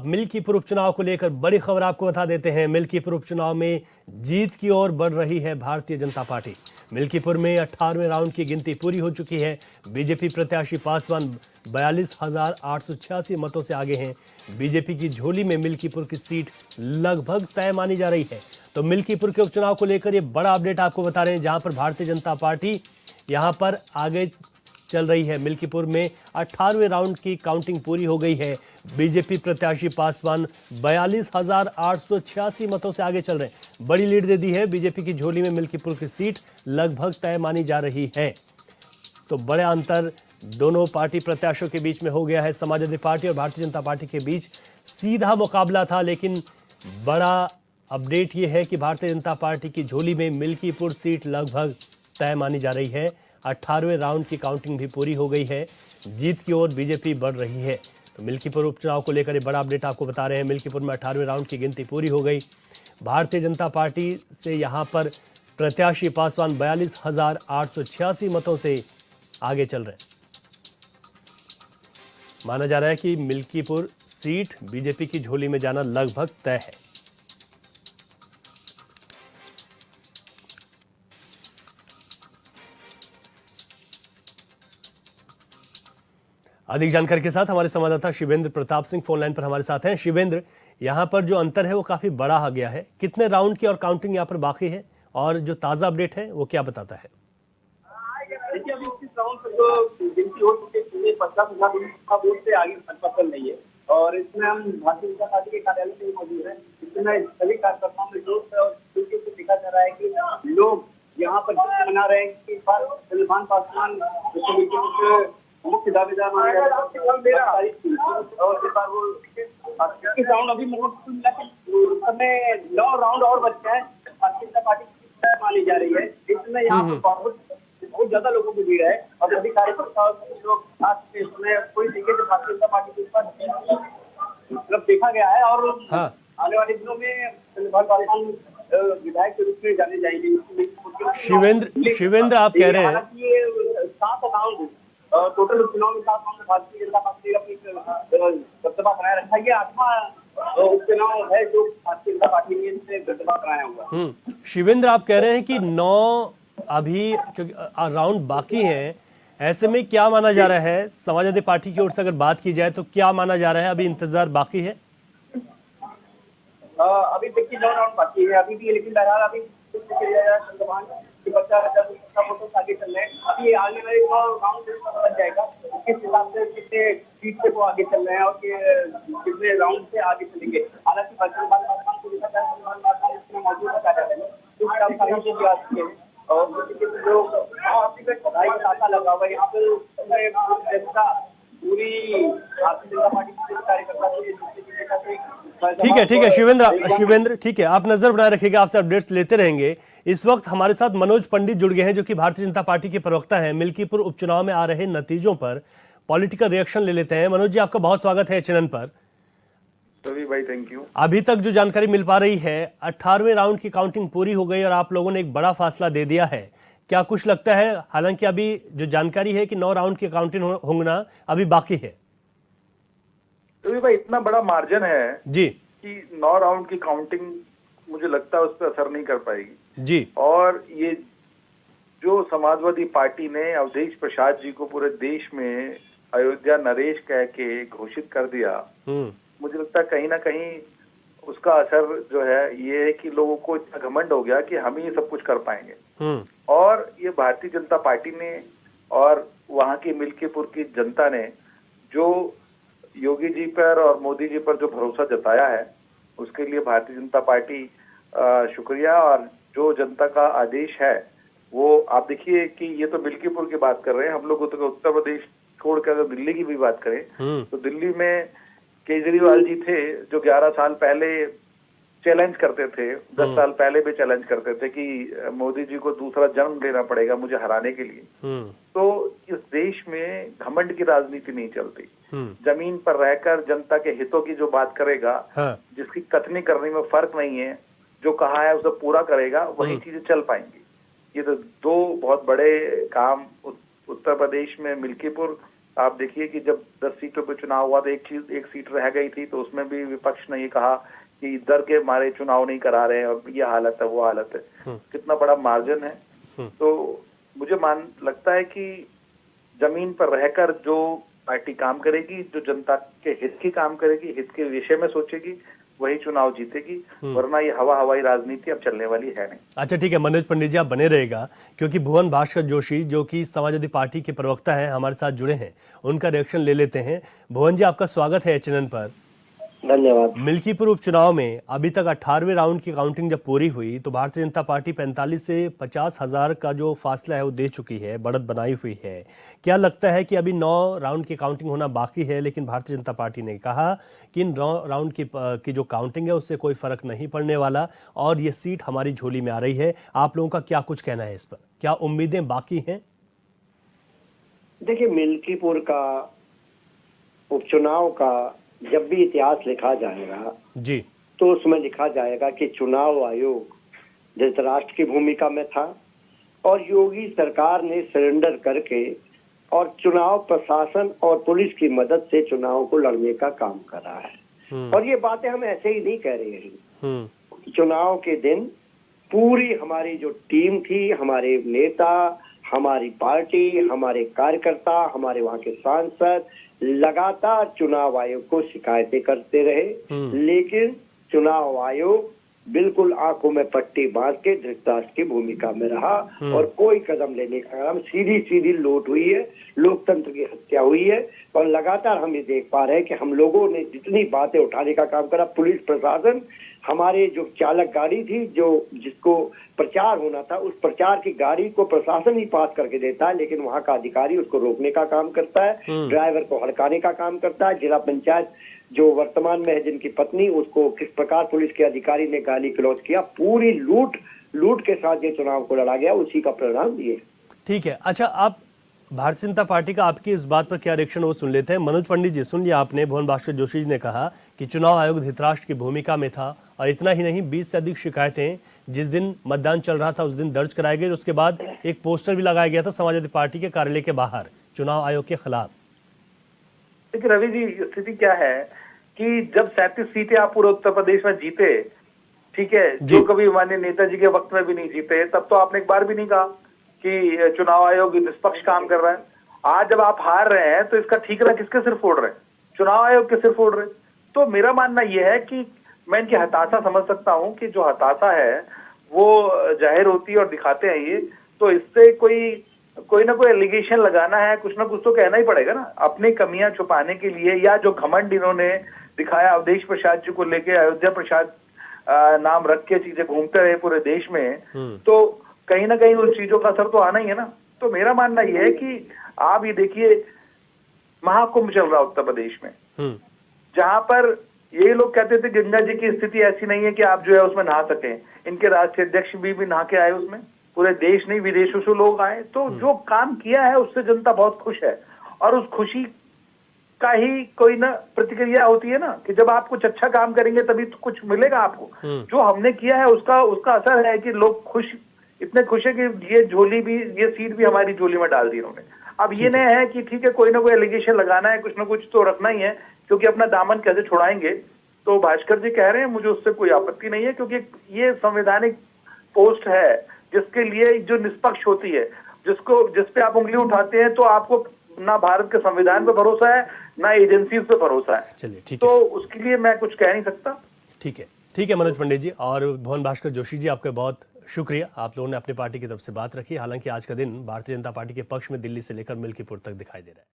मिल्कीपुर उपचुनाव को लेकर बड़ी खबर आपको बता देते हैं। मिल्कीपुर उपचुनाव में जीत की ओर बढ़ रही है भारतीय जनता पार्टी। मिल्कीपुर में 18वें राउंड की गिनती पूरी हो चुकी है। बीजेपी प्रत्याशी पासवान 42,886 मतों से आगे हैं। बीजेपी की झोली में मिल्कीपुर की सीट लगभग तय मानी जा रही है। तो मिल्कीपुर के उपचुनाव को लेकर ये बड़ा अपडेट आपको बता रहे हैं, जहां पर भारतीय जनता पार्टी यहां पर आगे चल रही है। मिल्कीपुर में 18वें राउंड की काउंटिंग पूरी हो गई है। बीजेपी प्रत्याशी पासवान 42,886 मतों से आगे चल रहे हैं। बड़ी लीड दे दी है। बीजेपी की झोली में मिल्कीपुर की सीट लगभग तय मानी जा रही है। तो बड़ा अंतर दोनों पार्टी प्रत्याशियों के बीच में हो गया है। समाजवादी पार्टी और भारतीय जनता पार्टी के बीच सीधा मुकाबला था, लेकिन बड़ा अपडेट यह है कि भारतीय जनता पार्टी की झोली में मिल्कीपुर सीट लगभग तय मानी जा रही है। 18वें राउंड की काउंटिंग भी पूरी हो गई है। जीत की ओर बीजेपी बढ़ रही है। तो मिल्कीपुर उपचुनाव को लेकर बड़ा अपडेट आपको बता रहे हैं। मिल्कीपुर में 18वें राउंड की गिनती पूरी हो गई। भारतीय जनता पार्टी से यहां पर प्रत्याशी पासवान 42,886 मतों से आगे चल रहे हैं। माना जा रहा है कि मिल्कीपुर सीट बीजेपी की झोली में जाना लगभग तय है। अधिक जानकारी के साथ हमारे संवाददाता शिवेंद्र प्रताप सिंह फोन लाइन पर हमारे साथ हैं। शिवेंद्र, यहां पर जो अंतर है वो काफी बड़ा आ गया है। कितने राउंड की और काउंटिंग यहां पर बाकी है, और जो ताजा अपडेट है वो क्या बताता है? देखिए, अभी 21 राउंड तक जो गिनती हो चुकी है, 50,000 वोट से आगे फसल नहीं है। और इसमें हम भारतीय जनता पार्टी के कार्यालय में मौजूद है। इसमें सभी कार्यकर्ताओं में जोश है और तरीके से देखा जा रहा है कि लोग यहाँ पर जश्न मना रहे हैं कि इस बार सलमान पासवान मुख्य दावेदार माने जा रहे हैं। और इस बार वो 21 राउंड अभी समय 9 राउंड और बचे हैं। भारतीय जनता पार्टी की मानी जा रही है। इसमें यहाँ पर बहुत ज्यादा लोगों की भीड़ है और सभी कार्यकर्ता लोग कोई तरीके से भारतीय जनता पार्टी के ऊपर मतलब देखा गया है। और आने वाले दिनों में विधायक के रूप में जाने जाएंगे। शिवेंद्र आप कह रहे हैं ये 7 राउंड टोटल चुनाव में 7 राउंड भारतीय जनता पार्टी अपनी दबदबा बनाए रखा है। ये 8वां उपचुनाव है जो भारतीय जनता पार्टी ने दबदबा बनाया हुआ। शिवेंद्र आप कह रहे हैं कि 9 अभी राउंड बाकी हैं, ऐसे में क्या माना जा रहा है समाजवादी पार्टी की ओर से? अगर बात की जाए तो क्या माना जा रहा है? अभी इंतजार बाकी है। अभी देखिए 9 राउंड बाकी है अभी भी, लेकिन बहरहाल अभी फोटो आगे चल रहे हैं। अभी आगे वाले 9 राउंड बन जाएगा, किस हिसाब से कितने सीट से वो आगे चल रहे हैं और कितने राउंड से आगे चलेंगे। हालांकि को देखा जाए इसमें मौजूद है कार्यालय में और पढ़ाई का ताका लगा हुआ है यहाँ पर। जनता पूरी भारतीय जनता पार्टी के कार्यकर्ता ठीक है शिवेंद्र ठीक है, आप नजर बनाए रखिएगा, आपसे अपडेट्स लेते रहेंगे। इस वक्त हमारे साथ मनोज पंडित जुड़ गए हैं, जो कि भारतीय जनता पार्टी के प्रवक्ता हैं। मिल्कीपुर उपचुनाव में आ रहे नतीजों पर पॉलिटिकल रिएक्शन ले लेते हैं। मनोज जी, आपका बहुत स्वागत है चैनल पर। भाई थैंक यू। अभी तक जो जानकारी मिल पा रही है, 18वें राउंड की काउंटिंग पूरी हो गई और आप लोगों ने एक बड़ा फासला दे दिया है। क्या कुछ लगता है? हालांकि अभी जो जानकारी है कि 9 राउंड की काउंटिंग होना अभी बाकी है। तो भाई इतना बड़ा मार्जिन है जी कि 9 राउंड की काउंटिंग मुझे लगता है उस पर असर नहीं कर पाएगी जी। और ये जो समाजवादी पार्टी ने अवधेश प्रसाद जी को पूरे देश में अयोध्या नरेश कह के घोषित कर दिया, मुझे लगता है कहीं ना कहीं उसका असर जो है ये है कि लोगों को इतना घमंड हो गया कि हम ही सब कुछ कर पाएंगे। और ये भारतीय जनता पार्टी ने और वहां की मिल्कीपुर की जनता ने जो योगी जी पर और मोदी जी पर जो भरोसा जताया है, उसके लिए भारतीय जनता पार्टी शुक्रिया। और जो जनता का आदेश है वो आप देखिए कि ये तो मिल्कीपुर की बात कर रहे हैं, हम लोग उत्तर प्रदेश छोड़कर अगर दिल्ली की भी बात करें तो दिल्ली में केजरीवाल जी थे जो 11 साल पहले चैलेंज करते थे, 10 साल पहले भी चैलेंज करते थे कि मोदी जी को दूसरा जन्म देना पड़ेगा मुझे हराने के लिए। तो इस देश में घमंड की राजनीति नहीं चलती। जमीन पर रहकर जनता के हितों की जो बात करेगा, जिसकी कथनी करने में फर्क नहीं है, जो कहा है उसे पूरा करेगा, वही चीजें चल पाएंगी। ये तो 2 बहुत बड़े काम उत्तर प्रदेश में मिल्कीपुर आप देखिए कि जब 10 सीटों पे चुनाव हुआ तो एक सीट रह गई थी, तो उसमें भी विपक्ष ने ये कहा कि डर के मारे चुनाव नहीं करा रहे हैं और ये हालत है वो हालत है। कितना बड़ा मार्जिन है। तो मुझे लगता है कि जमीन पर रहकर जो पार्टी काम करेगी, जो जनता के हित की काम करेगी, हित के विषय में सोचेगी, वही चुनाव जीतेगी, वरना ये हवाई राजनीति अब चलने वाली है नहीं। अच्छा ठीक है मनोज पंडित जी, आप बने रहेगा क्योंकि भुवन भास्कर जोशी जो कि समाजवादी पार्टी के प्रवक्ता हैं हमारे साथ जुड़े हैं, उनका रिएक्शन ले लेते हैं। भुवन जी, आपका स्वागत है एचएनएन पर। धन्यवाद। मिल्कीपुर उपचुनाव में अभी तक 18वें राउंड की काउंटिंग जब पूरी हुई तो भारतीय जनता पार्टी 45 से 50,000 का जो फासला है वो दे चुकी है, बढ़त बनाई हुई है। क्या लगता है कि अभी 9 राउंड की काउंटिंग होना बाकी है, लेकिन भारतीय जनता पार्टी ने कहा कि इन 9 राउंड की जो काउंटिंग है उससे कोई फर्क नहीं पड़ने वाला और ये सीट हमारी झोली में आ रही है। आप लोगों का क्या कुछ कहना है इस पर? क्या उम्मीदें बाकी हैं? देखिए, मिल्कीपुर का उपचुनाव का जब भी इतिहास लिखा जाएगा जी, तो उसमें लिखा जाएगा कि चुनाव आयोग धृतराष्ट्र की भूमिका में था और योगी सरकार ने सरेंडर करके और चुनाव प्रशासन और पुलिस की मदद से चुनाव को लड़ने का काम कर रहा है। और ये बातें हम ऐसे ही नहीं कह रहे हैं। चुनाव के दिन पूरी हमारी जो टीम थी, हमारे नेता, हमारी पार्टी, हमारे कार्यकर्ता, हमारे वहाँ के सांसद लगातार चुनाव आयोग को शिकायतें करते रहे, लेकिन चुनाव आयोग बिल्कुल आंखों में पट्टी बांध के धृतराष्ट्र की भूमिका में रहा और कोई कदम लेने का काम, सीधी लूट हुई है, लोकतंत्र की हत्या हुई है। और लगातार हम ये देख पा रहे हैं कि हम लोगों ने जितनी बातें उठाने का काम करा, पुलिस प्रशासन, हमारे जो चालक गाड़ी थी जिसको प्रचार होना था, उस प्रचार की गाड़ी को प्रशासन ही पास करके देता है, लेकिन वहां का अधिकारी उसको रोकने का काम करता है, ड्राइवर को हड़काने का काम करता है। जिला पंचायत जो वर्तमान में है, जिनकी पत्नी, उसको किस प्रकार पुलिस के अधिकारी ने गाली गलौज किया, पूरी लूट के साथ ये चुनाव को लड़ा गया, उसी का परिणाम ये। ठीक है। अच्छा, आप भारतीय जनता पार्टी का आपकी इस बात पर क्या रिएक्शन वो सुन लेते हैं। मनोज पंडित जी, सुन लिया आपने, भुवन भास्कर जोशी जी ने कहा कि चुनाव आयोग धृतराष्ट्र की भूमिका में था और इतना ही नहीं 20 से अधिक शिकायतें जिस दिन मतदान चल रहा था उस दिन दर्ज कराई गई। उसके बाद एक पोस्टर भी लगाया गया था समाजवादी पार्टी के कार्यालय के बाहर चुनाव आयोग के खिलाफ। देखिए रवि जी, स्थिति क्या है कि जब 37 सीटें आप पूरे उत्तर प्रदेश में जीते, ठीक है, जो कभी माननीय नेताजी के वक्त में भी नहीं जीते, तब तो आपने एक बार भी नहीं कहा कि चुनाव आयोग निष्पक्ष काम कर रहा है। आज जब आप हार रहे हैं तो इसका ठीकरा किसके सिर फोड़ रहे हैं? चुनाव आयोग के सिर फोड़ रहे हैं। तो मेरा मानना यह है कि मैं इनकी हताशा समझ सकता हूं कि जो हताशा है वो जाहिर होती है और दिखाते हैं ये, तो इससे कोई ना कोई एलिगेशन लगाना है, कुछ ना कुछ तो कहना ही पड़ेगा ना, अपनी कमियां छुपाने के लिए, या जो घमंड इन्होंने दिखाया अवधेश प्रसाद जी को लेके, अयोध्या प्रसाद नाम रख के चीजें घूमते रहे पूरे देश में, तो कहीं ना कहीं उन चीजों का असर तो आना ही है ना। तो मेरा मानना यह है कि आप ये देखिए, महाकुंभ चल रहा है उत्तर प्रदेश में, जहां पर ये लोग कहते थे गंगा जी की स्थिति ऐसी नहीं है कि आप जो है उसमें नहा सकें। इनके राष्ट्रीय अध्यक्ष भी नहा के आए उसमें, पूरे देश नहीं विदेशों से लोग आए। तो जो काम किया है उससे जनता बहुत खुश है और उस खुशी का ही कोई ना प्रतिक्रिया होती है ना, कि जब आप कुछ अच्छा काम करेंगे तभी तो कुछ मिलेगा आपको। जो हमने किया है उसका असर है कि लोग इतने खुश है कि ये सीट भी हमारी झोली में डाल दी उन्होंने। अब ये नहीं है कि ठीक है कोई ना कोई एलिगेशन लगाना है, कुछ ना कुछ तो रखना ही है, क्योंकि अपना दामन कैसे छुड़ाएंगे। तो भास्कर जी कह रहे हैं, मुझे उससे कोई आपत्ति नहीं है, क्योंकि ये संवैधानिक पोस्ट है जिसके लिए जो निष्पक्ष होती है, जिस पे आप उंगली उठाते हैं तो आपको ना भारत के संविधान पे भरोसा है ना एजेंसी पे भरोसा है। चलिए ठीक है, तो उसके लिए मैं कुछ कह नहीं सकता। ठीक है मनोज पंडित जी और भुवन भास्कर जोशी जी, आपका बहुत शुक्रिया। आप लोगों ने अपनी पार्टी की तरफ से बात रखी। हालांकि आज का दिन भारतीय जनता पार्टी के पक्ष में दिल्ली से लेकर मिल्कीपुर तक दिखाई दे रहा है।